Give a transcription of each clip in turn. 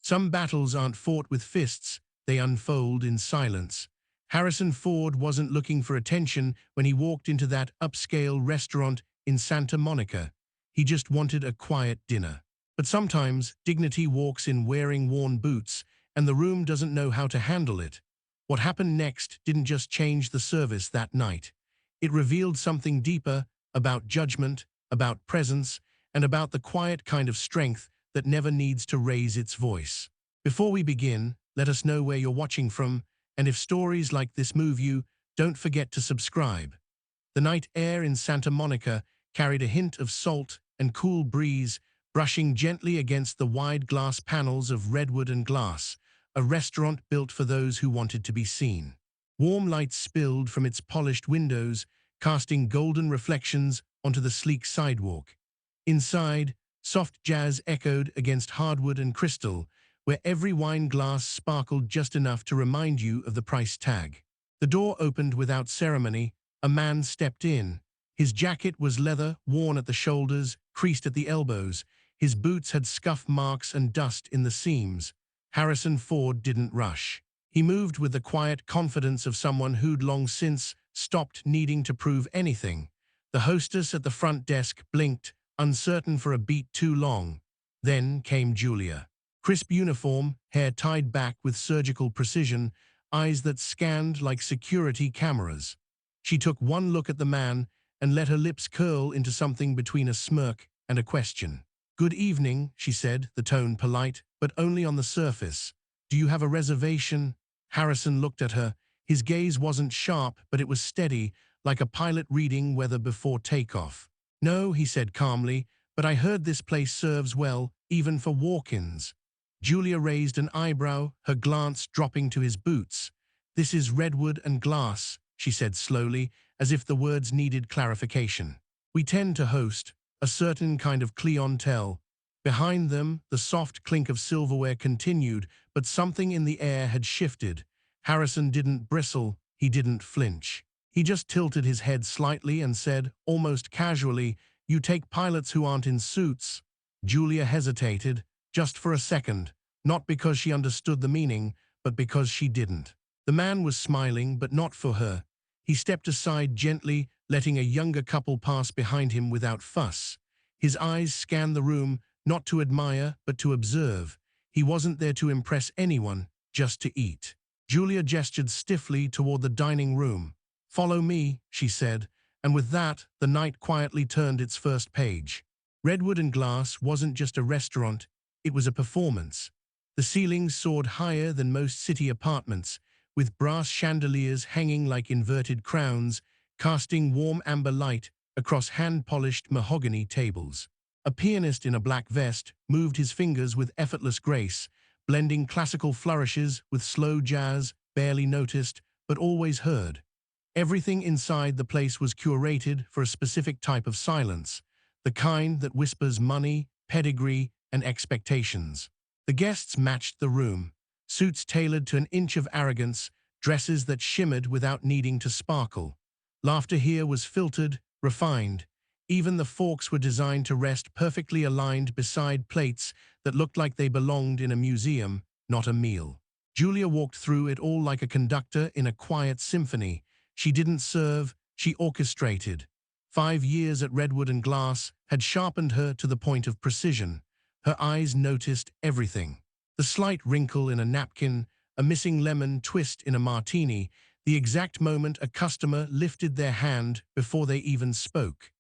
Some battles aren't fought with fists, they unfold in silence. Harrison Ford wasn't looking for attention when he walked into that upscale restaurant in Santa Monica. He just wanted a quiet dinner. But sometimes, dignity walks in wearing worn boots, and the room doesn't know how to handle it. What happened next didn't just change the service that night. It revealed something deeper about judgment, about presence, and about the quiet kind of strength that never needs to raise its voice. Before we begin, let us know where you're watching from, and if stories like this move you, don't forget to subscribe. The night air in Santa Monica carried a hint of salt and cool breeze, brushing gently against the wide glass panels of redwood and glass, a restaurant built for those who wanted to be seen. Warm light spilled from its polished windows, casting golden reflections onto the sleek sidewalk. Inside, soft jazz echoed against hardwood and crystal, where every wine glass sparkled just enough to remind you of the price tag. The door opened without ceremony. A man stepped in. His jacket was leather, worn at the shoulders, creased at the elbows. His boots had scuff marks and dust in the seams. Harrison Ford didn't rush. He moved with the quiet confidence of someone who'd long since stopped needing to prove anything. The hostess at the front desk blinked, uncertain for a beat too long. Then came Julia. Crisp uniform, hair tied back with surgical precision, eyes that scanned like security cameras. She took one look at the man and let her lips curl into something between a smirk and a question. "Good evening," she said, the tone polite, but only on the surface. "Do you have a reservation?" Harrison looked at her. His gaze wasn't sharp, but it was steady, like a pilot reading weather before takeoff. "No," he said calmly, "but I heard this place serves well, even for walk-ins." Julia raised an eyebrow, her glance dropping to his boots. "This is redwood and glass," she said slowly, as if the words needed clarification. "We tend to host a certain kind of clientele." Behind them, the soft clink of silverware continued, but something in the air had shifted. Harrison didn't bristle, he didn't flinch. He just tilted his head slightly and said, almost casually, "You take pilots who aren't in suits." Julia hesitated, just for a second, not because she understood the meaning, but because she didn't. The man was smiling, but not for her. He stepped aside gently, letting a younger couple pass behind him without fuss. His eyes scanned the room, not to admire, but to observe. He wasn't there to impress anyone, just to eat. Julia gestured stiffly toward the dining room. "Follow me," she said, and with that, the night quietly turned its first page. Redwood and Glass wasn't just a restaurant, it was a performance. The ceilings soared higher than most city apartments, with brass chandeliers hanging like inverted crowns, casting warm amber light across hand-polished mahogany tables. A pianist in a black vest moved his fingers with effortless grace, blending classical flourishes with slow jazz, barely noticed, but always heard. Everything inside the place was curated for a specific type of silence, the kind that whispers money, pedigree, and expectations. The guests matched the room, suits tailored to an inch of arrogance, dresses that shimmered without needing to sparkle. Laughter here was filtered, refined. Even the forks were designed to rest perfectly aligned beside plates that looked like they belonged in a museum, not a meal. Julia walked through it all like a conductor in a quiet symphony. She didn't serve, she orchestrated. 5 years at Redwood and Glass had sharpened her to the point of precision. Her eyes noticed everything. The slight wrinkle in a napkin, a missing lemon twist in a martini, the exact moment a customer lifted their hand before they even spoke.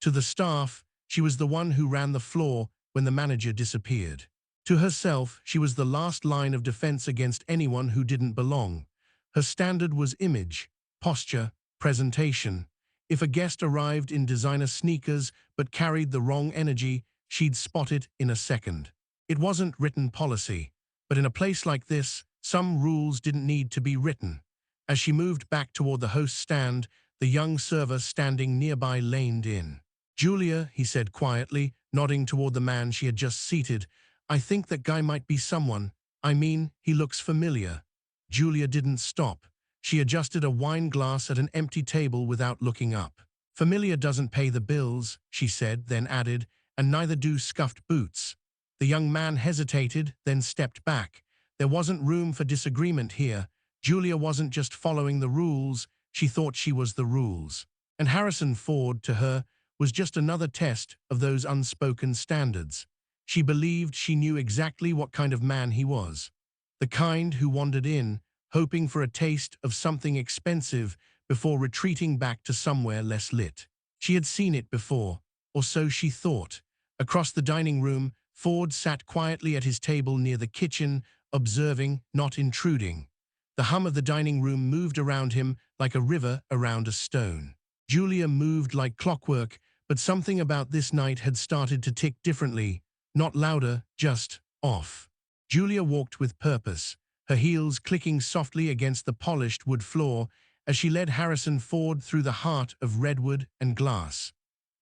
To the staff, she was the one who ran the floor when the manager disappeared. To herself, she was the last line of defense against anyone who didn't belong. Her standard was image, posture, presentation. If a guest arrived in designer sneakers but carried the wrong energy, she'd spot it in a second. It wasn't written policy, but in a place like this, some rules didn't need to be written. As she moved back toward the host's stand, the young server standing nearby leaned in. "Julia," he said quietly, nodding toward the man she had just seated, "I think that guy might be someone. I mean, he looks familiar." Julia didn't stop. She adjusted a wine glass at an empty table without looking up. "Familiar doesn't pay the bills," she said, then added, "and neither do scuffed boots." The young man hesitated, then stepped back. There wasn't room for disagreement here. Julia wasn't just following the rules, she thought she was the rules. And Harrison Ford, to her, was just another test of those unspoken standards. She believed she knew exactly what kind of man he was. The kind who wandered in, hoping for a taste of something expensive before retreating back to somewhere less lit. She had seen it before, or so she thought. Across the dining room, Ford sat quietly at his table near the kitchen, observing, not intruding. The hum of the dining room moved around him like a river around a stone. Julia moved like clockwork, but something about this night had started to tick differently, not louder, just off. Julia walked with purpose, her heels clicking softly against the polished wood floor as she led Harrison Ford through the heart of redwood and glass.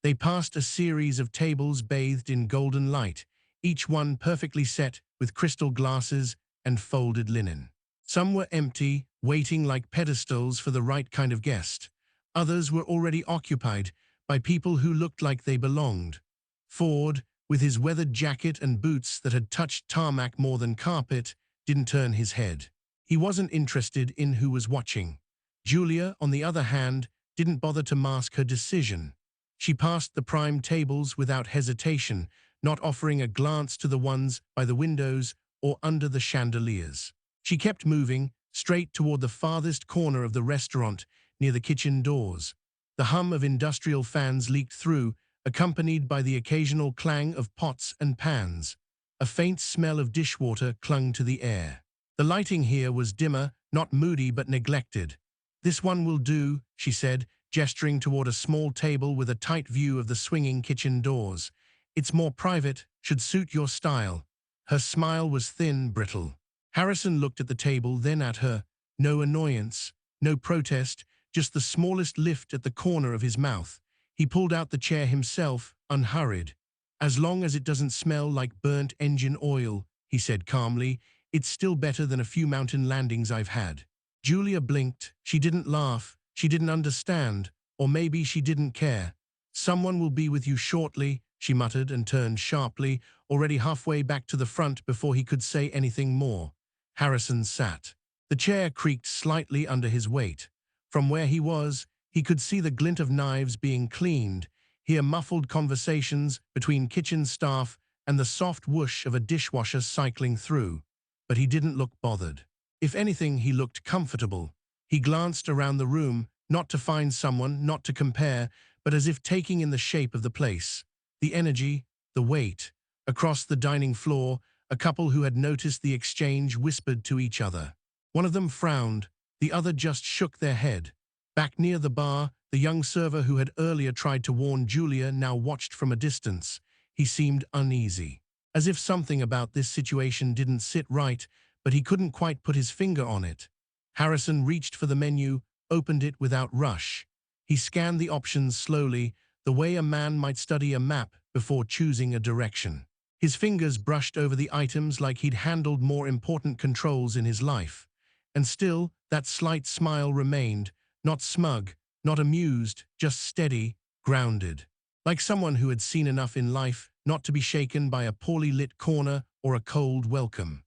They passed a series of tables bathed in golden light, each one perfectly set with crystal glasses and folded linen. Some were empty, waiting like pedestals for the right kind of guest. Others were already occupied by people who looked like they belonged. Ford, with his weathered jacket and boots that had touched tarmac more than carpet, didn't turn his head. He wasn't interested in who was watching. Julia, on the other hand, didn't bother to mask her decision. She passed the prime tables without hesitation, not offering a glance to the ones by the windows or under the chandeliers. She kept moving, straight toward the farthest corner of the restaurant, near the kitchen doors. The hum of industrial fans leaked through, accompanied by the occasional clang of pots and pans. A faint smell of dishwater clung to the air. The lighting here was dimmer, not moody but neglected. "This one will do," she said, gesturing toward a small table with a tight view of the swinging kitchen doors. "It's more private, should suit your style." Her smile was thin, brittle. Harrison looked at the table, then at her. No annoyance, no protest, just the smallest lift at the corner of his mouth. He pulled out the chair himself, unhurried. "As long as it doesn't smell like burnt engine oil," he said calmly, "it's still better than a few mountain landings I've had." Julia blinked. She didn't laugh. She didn't understand. Or maybe she didn't care. "Someone will be with you shortly," she muttered and turned sharply, already halfway back to the front before he could say anything more. Harrison sat. The chair creaked slightly under his weight. From where he was, he could see the glint of knives being cleaned, hear muffled conversations between kitchen staff and the soft whoosh of a dishwasher cycling through. But he didn't look bothered. If anything, he looked comfortable. He glanced around the room, not to find someone, not to compare, but as if taking in the shape of the place. The energy, the weight. Across the dining floor, a couple who had noticed the exchange whispered to each other. One of them frowned, the other just shook their head. Back near the bar, the young server who had earlier tried to warn Julia now watched from a distance. He seemed uneasy, as if something about this situation didn't sit right, but he couldn't quite put his finger on it. Harrison reached for the menu, opened it without rush. He scanned the options slowly, the way a man might study a map before choosing a direction. His fingers brushed over the items like he'd handled more important controls in his life. And still, that slight smile remained, not smug, not amused, just steady, grounded. Like someone who had seen enough in life not to be shaken by a poorly lit corner or a cold welcome.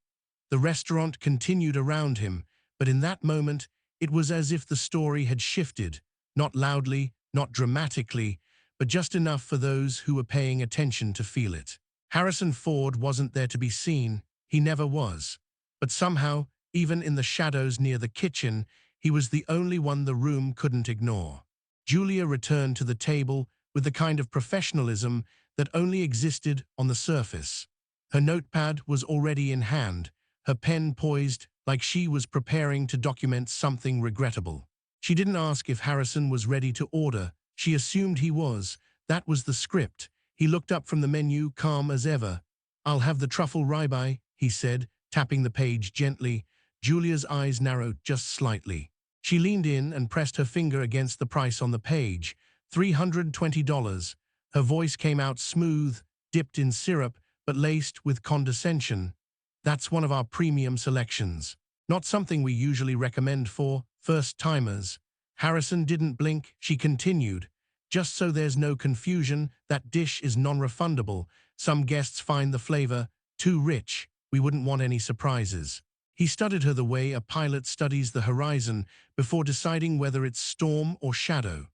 The restaurant continued around him, but in that moment, it was as if the story had shifted, not loudly, not dramatically, but just enough for those who were paying attention to feel it. Harrison Ford wasn't there to be seen, he never was. But somehow, even in the shadows near the kitchen, he was the only one the room couldn't ignore. Julia returned to the table with the kind of professionalism that only existed on the surface. Her notepad was already in hand, her pen poised like she was preparing to document something regrettable. She didn't ask if Harrison was ready to order. She assumed he was. That was the script. He looked up from the menu, calm as ever. "I'll have the truffle ribeye," he said, tapping the page gently. Julia's eyes narrowed just slightly. She leaned in and pressed her finger against the price on the page. $320. Her voice came out smooth, dipped in syrup, but laced with condescension. "That's one of our premium selections. Not something we usually recommend for first-timers." Harrison didn't blink. She continued. "Just so there's no confusion, that dish is non-refundable. Some guests find the flavor Too rich, we wouldn't want any surprises. He studied her the way a pilot studies the horizon before deciding whether it's storm or shadow.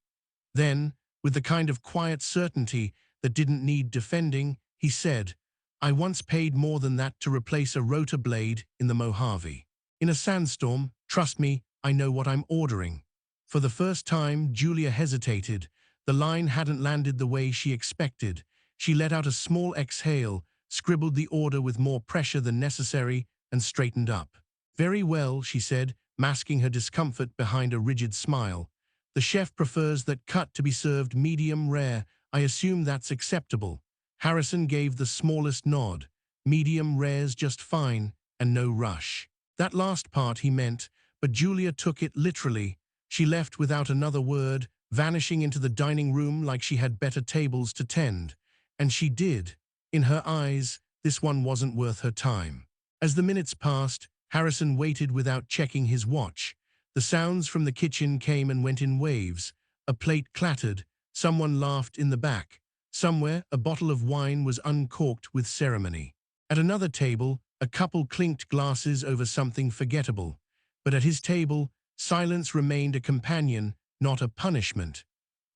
Then, with the kind of quiet certainty that didn't need defending, he said, I once paid more than that to replace a rotor blade in the Mojave. In a sandstorm, trust me, I know what I'm ordering. For the first time, Julia hesitated. The line hadn't landed the way she expected. She let out a small exhale, scribbled the order with more pressure than necessary, and straightened up. Very well, she said, masking her discomfort behind a rigid smile. The chef prefers that cut to be served medium rare. I assume that's acceptable. Harrison gave the smallest nod. Medium rare's just fine, and no rush. That last part he meant, but Julia took it literally. She left without another word, vanishing into the dining room like she had better tables to tend. And she did. In her eyes, this one wasn't worth her time. As the minutes passed, Harrison waited without checking his watch. The sounds from the kitchen came and went in waves. A plate clattered. Someone laughed in the back. Somewhere, a bottle of wine was uncorked with ceremony. At another table, a couple clinked glasses over something forgettable. But at his table, silence remained a companion, not a punishment.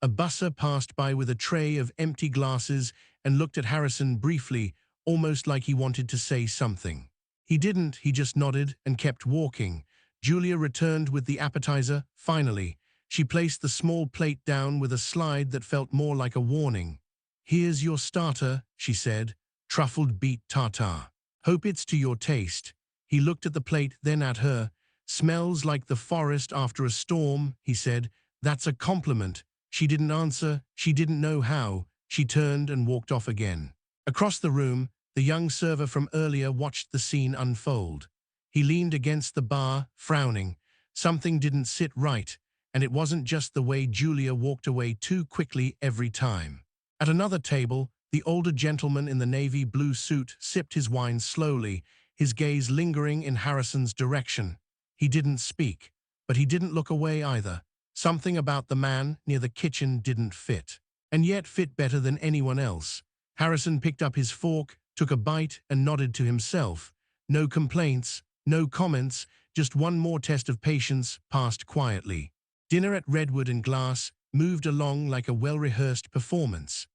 A busser passed by with a tray of empty glasses and looked at Harrison briefly, almost like he wanted to say something. He didn't, he just nodded and kept walking. Julia returned with the appetizer, finally. She placed the small plate down with a slide that felt more like a warning. Here's your starter, she said, truffled beet tartare. Hope it's to your taste. He looked at the plate, then at her. Smells like the forest after a storm, he said. That's a compliment. She didn't answer, she didn't know how. She turned and walked off again. Across the room, the young server from earlier watched the scene unfold. He leaned against the bar, frowning. Something didn't sit right, and it wasn't just the way Julia walked away too quickly every time. At another table, the older gentleman in the navy blue suit sipped his wine slowly, his gaze lingering in Harrison's direction. He didn't speak, but he didn't look away either. Something about the man near the kitchen didn't fit, and yet fit better than anyone else. Harrison picked up his fork, took a bite, and nodded to himself. No complaints, no comments, just one more test of patience passed quietly. Dinner at Redwood and Glass moved along like a well-rehearsed performance.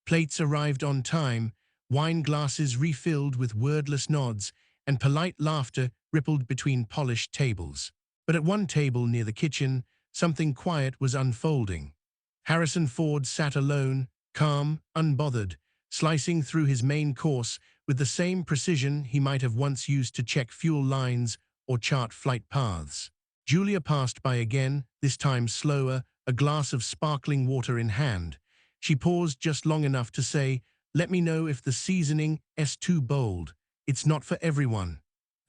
Plates arrived on time, wine glasses refilled with wordless nods, and polite laughter rippled between polished tables. But at one table near the kitchen, something quiet was unfolding. Harrison Ford sat alone, calm, unbothered, slicing through his main course with the same precision he might have once used to check fuel lines or chart flight paths. Julia passed by again, this time slower, a glass of sparkling water in hand. She paused just long enough to say, "Let me know if the seasoning is too bold. It's not for everyone."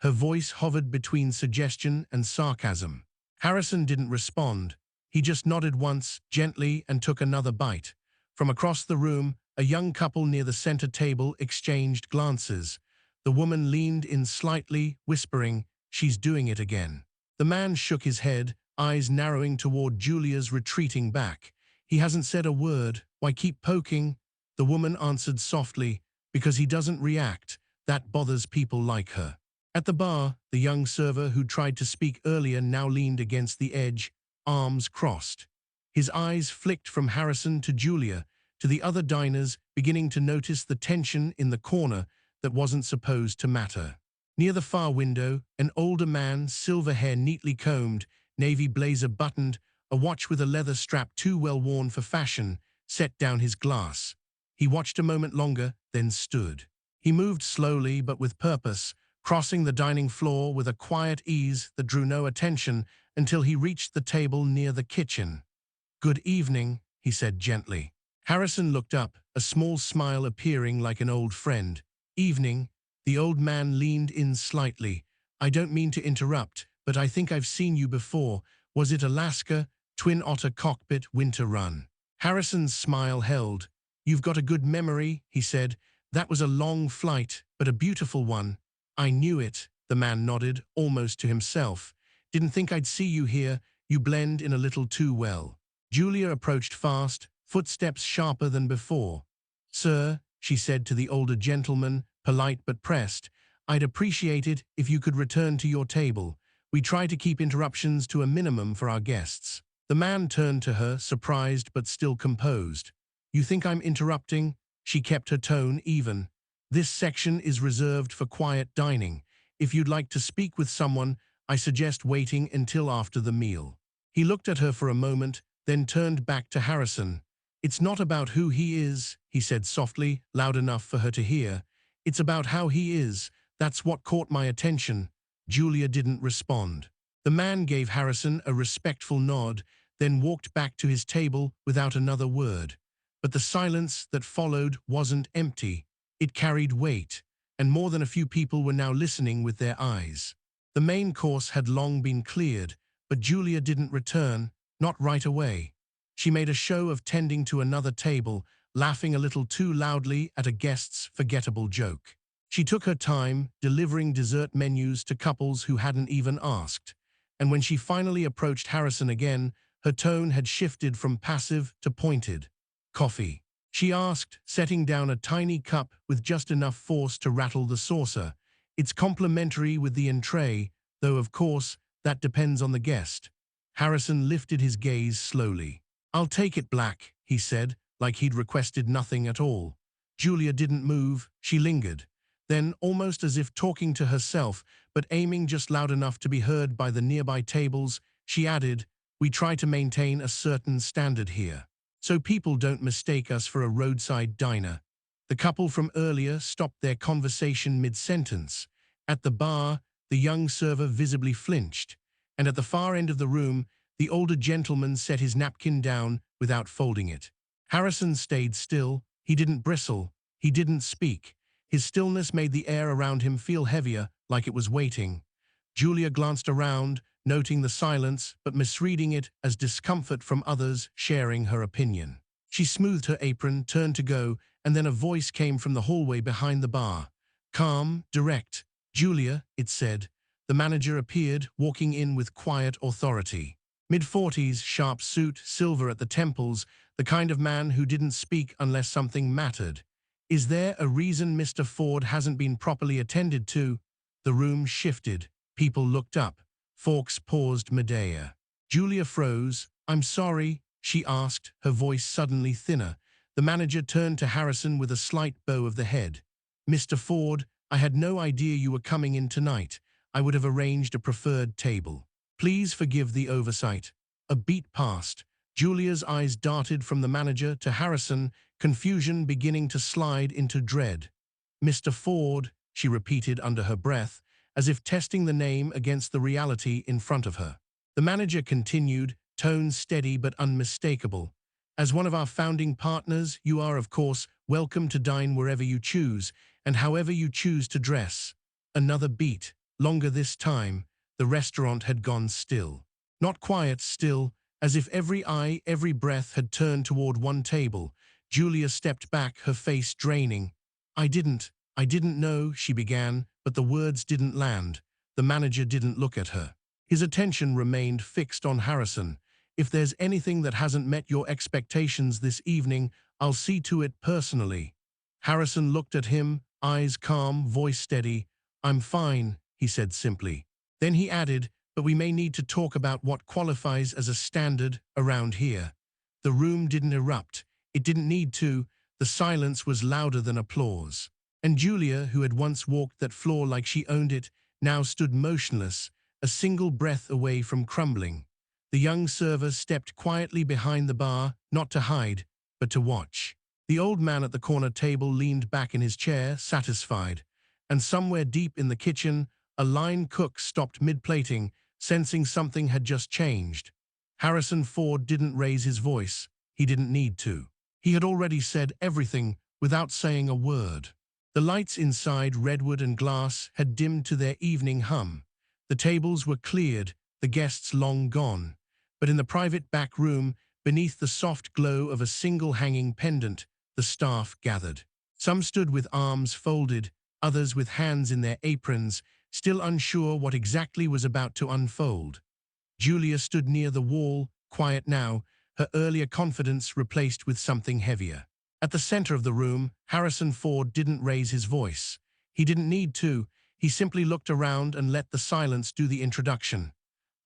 Her voice hovered between suggestion and sarcasm. Harrison didn't respond. He just nodded once, gently, and took another bite. From across the room, a young couple near the center table exchanged glances. The woman leaned in slightly, whispering, "She's doing it again." The man shook his head, eyes narrowing toward Julia's retreating back. "He hasn't said a word. Why keep poking?" The woman answered softly, "Because he doesn't react. That bothers people like her." At the bar, the young server who tried to speak earlier now leaned against the edge, arms crossed. His eyes flicked from Harrison to Julia, to the other diners, beginning to notice the tension in the corner that wasn't supposed to matter. Near the far window, an older man, silver hair neatly combed, navy blazer buttoned, a watch with a leather strap too well worn for fashion, set down his glass. He watched a moment longer, then stood. He moved slowly but with purpose, crossing the dining floor with a quiet ease that drew no attention until he reached the table near the kitchen. "Good evening," he said gently. Harrison looked up, a small smile appearing like an old friend. "Evening." The old man leaned in slightly. "I don't mean to interrupt, but I think I've seen you before. Was it Alaska? Twin Otter Cockpit Winter Run?" Harrison's smile held. "You've got a good memory," he said. "That was a long flight, but a beautiful one." "I knew it," the man nodded, almost to himself. "Didn't think I'd see you here. You blend in a little too well." Julia approached fast, footsteps sharper than before. "Sir," she said to the older gentleman, polite but pressed. "I'd appreciate it if you could return to your table. We try to keep interruptions to a minimum for our guests." The man turned to her, surprised but still composed. "You think I'm interrupting?" She kept her tone even. "This section is reserved for quiet dining. If you'd like to speak with someone, I suggest waiting until after the meal." He looked at her for a moment, then turned back to Harrison. "It's not about who he is," he said softly, loud enough for her to hear. "It's about how he is. That's what caught my attention." Julia didn't respond. The man gave Harrison a respectful nod, then walked back to his table without another word. But the silence that followed wasn't empty. It carried weight, and more than a few people were now listening with their eyes. The main course had long been cleared, but Julia didn't return, not right away. She made a show of tending to another table, laughing a little too loudly at a guest's forgettable joke. She took her time, delivering dessert menus to couples who hadn't even asked. And when she finally approached Harrison again, her tone had shifted from passive to pointed. "Coffee?" she asked, setting down a tiny cup with just enough force to rattle the saucer. "It's complimentary with the entree, though of course, that depends on the guest." Harrison lifted his gaze slowly. "I'll take it black," he said, like he'd requested nothing at all. Julia didn't move, she lingered. Then, almost as if talking to herself, but aiming just loud enough to be heard by the nearby tables, she added, "We try to maintain a certain standard here, so people don't mistake us for a roadside diner." The couple from earlier stopped their conversation mid-sentence. At the bar, the young server visibly flinched, and at the far end of the room, the older gentleman set his napkin down without folding it. Harrison stayed still. He didn't bristle. He didn't speak. His stillness made the air around him feel heavier, like it was waiting. Julia glanced around, noting the silence, but misreading it as discomfort from others sharing her opinion. She smoothed her apron, turned to go, and then a voice came from the hallway behind the bar. Calm, direct. "Julia," it said. The manager appeared, walking in with quiet authority. Mid-40s, sharp suit, silver at the temples, the kind of man who didn't speak unless something mattered. "Is there a reason Mr. Ford hasn't been properly attended to?" The room shifted. People looked up. Forks paused midair. Julia froze. "I'm sorry," she asked, her voice suddenly thinner. The manager turned to Harrison with a slight bow of the head. "Mr. Ford, I had no idea you were coming in tonight. I would have arranged a preferred table. Please forgive the oversight." A beat passed. Julia's eyes darted from the manager to Harrison, confusion beginning to slide into dread. "Mr. Ford," she repeated under her breath, as if testing the name against the reality in front of her. The manager continued, tone steady but unmistakable. "As one of our founding partners, you are, of course, welcome to dine wherever you choose, and however you choose to dress." Another beat, longer this time. The restaurant had gone still. Not quiet, still, as if every eye, every breath had turned toward one table. Julia stepped back, her face draining. I didn't know," she began, but the words didn't land. The manager didn't look at her. His attention remained fixed on Harrison. "If there's anything that hasn't met your expectations this evening, I'll see to it personally." Harrison looked at him, eyes calm, voice steady. "I'm fine," he said simply. Then he added, "But we may need to talk about what qualifies as a standard around here." The room didn't erupt. It didn't need to. The silence was louder than applause. And Julia, who had once walked that floor like she owned it, now stood motionless, a single breath away from crumbling. The young server stepped quietly behind the bar, not to hide, but to watch. The old man at the corner table leaned back in his chair, satisfied. And somewhere deep in the kitchen, a line cook stopped mid-plating, sensing something had just changed. Harrison Ford didn't raise his voice. He didn't need to. He had already said everything without saying a word. The lights inside redwood and glass had dimmed to their evening hum. The tables were cleared, the guests long gone. But in the private back room, beneath the soft glow of a single hanging pendant, the staff gathered. Some stood with arms folded, others with hands in their aprons, still unsure what exactly was about to unfold. Julia stood near the wall, quiet now, her earlier confidence replaced with something heavier. At the center of the room, Harrison Ford didn't raise his voice. He didn't need to. He simply looked around and let the silence do the introduction.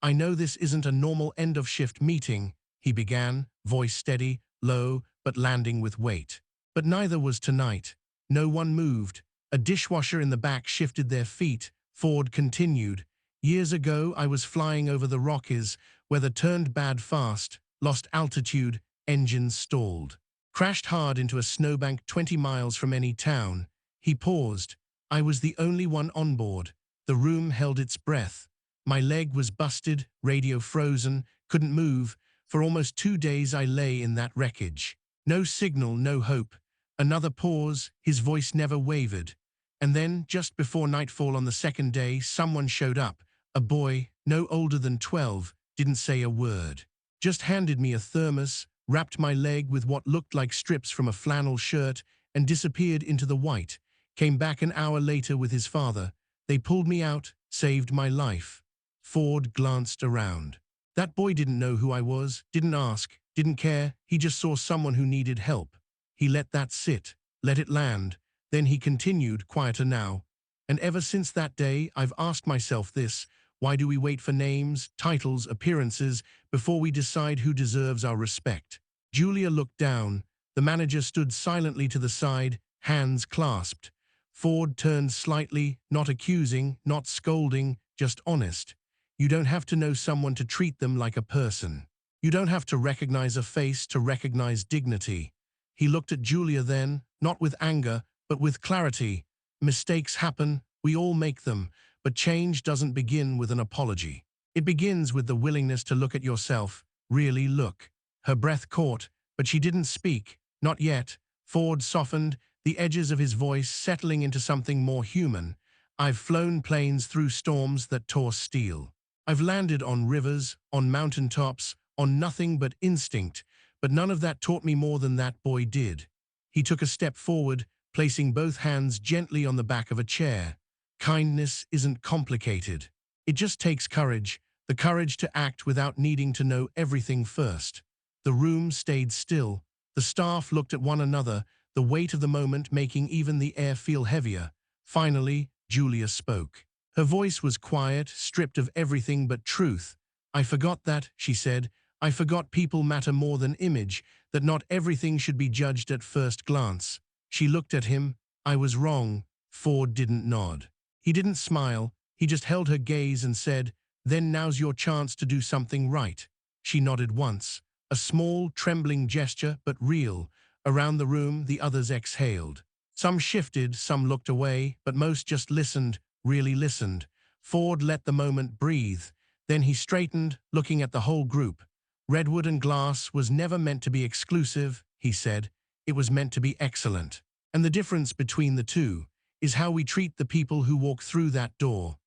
I know this isn't a normal end-of-shift meeting, he began, voice steady, low, but landing with weight. But neither was tonight. No one moved. A dishwasher in the back shifted their feet. Ford continued. Years ago, I was flying over the Rockies. Weather turned bad fast, lost altitude, engines stalled. Crashed hard into a snowbank 20 miles from any town. He paused. I was the only one on board. The room held its breath. My leg was busted, radio frozen, couldn't move. For almost 2 days I lay in that wreckage. No signal, no hope. Another pause, his voice never wavered. And then, just before nightfall on the second day, someone showed up. A boy, no older than 12, didn't say a word. Just handed me a thermos, wrapped my leg with what looked like strips from a flannel shirt, and disappeared into the white. Came back an hour later with his father. They pulled me out, saved my life. Ford glanced around. That boy didn't know who I was, didn't ask, didn't care. He just saw someone who needed help. He let that sit, let it land. Then he continued, quieter now. And ever since that day, I've asked myself this: why do we wait for names, titles, appearances before we decide who deserves our respect? Julia looked down. The manager stood silently to the side, hands clasped. Ford turned slightly, not accusing, not scolding, just honest. You don't have to know someone to treat them like a person. You don't have to recognize a face to recognize dignity. He looked at Julia then, not with anger, but with clarity. Mistakes happen, we all make them, but change doesn't begin with an apology. It begins with the willingness to look at yourself, really look. Her breath caught, but she didn't speak, not yet. Ford softened, the edges of his voice settling into something more human. I've flown planes through storms that tore steel. I've landed on rivers, on mountaintops, on nothing but instinct, but none of that taught me more than that boy did. He took a step forward, placing both hands gently on the back of a chair. Kindness isn't complicated. It just takes courage, the courage to act without needing to know everything first. The room stayed still. The staff looked at one another, the weight of the moment making even the air feel heavier. Finally, Julia spoke. Her voice was quiet, stripped of everything but truth. I forgot that, she said. I forgot people matter more than image, that not everything should be judged at first glance. She looked at him. I was wrong. Ford didn't nod. He didn't smile. He just held her gaze and said, then now's your chance to do something right. She nodded once. A small, trembling gesture, but real. Around the room, the others exhaled. Some shifted, some looked away, but most just listened, really listened. Ford let the moment breathe. Then he straightened, looking at the whole group. Redwood and Glass was never meant to be exclusive, he said. It was meant to be excellent. And the difference between the two is how we treat the people who walk through that door.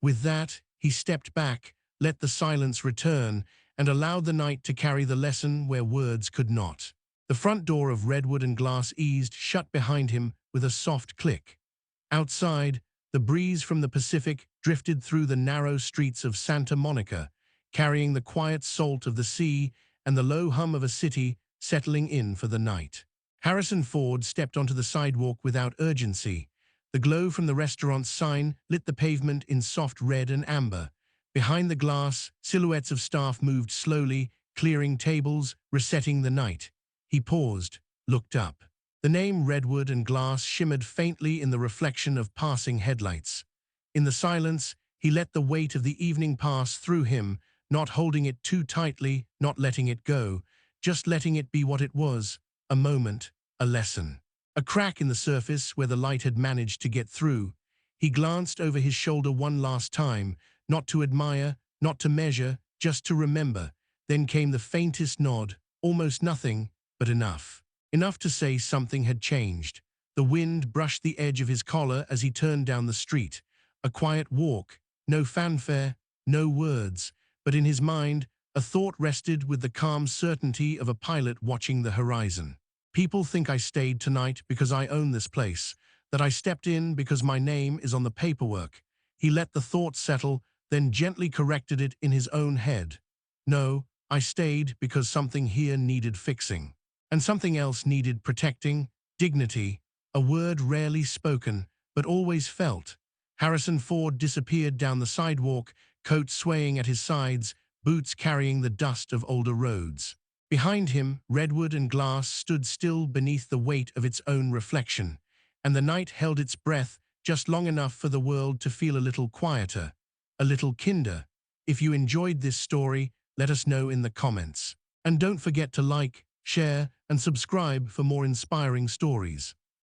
With that, he stepped back, let the silence return, and allowed the night to carry the lesson where words could not. The front door of Redwood and Glass eased shut behind him with a soft click. Outside, the breeze from the Pacific drifted through the narrow streets of Santa Monica, carrying the quiet salt of the sea and the low hum of a city settling in for the night. Harrison Ford stepped onto the sidewalk without urgency. The glow from the restaurant's sign lit the pavement in soft red and amber. Behind the glass, silhouettes of staff moved slowly, clearing tables, resetting the night. He paused, looked up. The name Redwood and Glass shimmered faintly in the reflection of passing headlights. In the silence, he let the weight of the evening pass through him, not holding it too tightly, not letting it go, just letting it be what it was, a moment, a lesson. A crack in the surface where the light had managed to get through. He glanced over his shoulder one last time, not to admire, not to measure, just to remember. Then came the faintest nod, almost nothing, but enough. Enough to say something had changed. The wind brushed the edge of his collar as he turned down the street. A quiet walk, no fanfare, no words, but in his mind, a thought rested with the calm certainty of a pilot watching the horizon. People think I stayed tonight because I own this place, that I stepped in because my name is on the paperwork. He let the thought settle, then gently corrected it in his own head. No, I stayed because something here needed fixing. And something else needed protecting, dignity, a word rarely spoken, but always felt. Harrison Ford disappeared down the sidewalk, coat swaying at his sides, boots carrying the dust of older roads. Behind him, redwood and glass stood still beneath the weight of its own reflection, and the night held its breath just long enough for the world to feel a little quieter, a little kinder. If you enjoyed this story, let us know in the comments. And don't forget to like, share, and subscribe for more inspiring stories.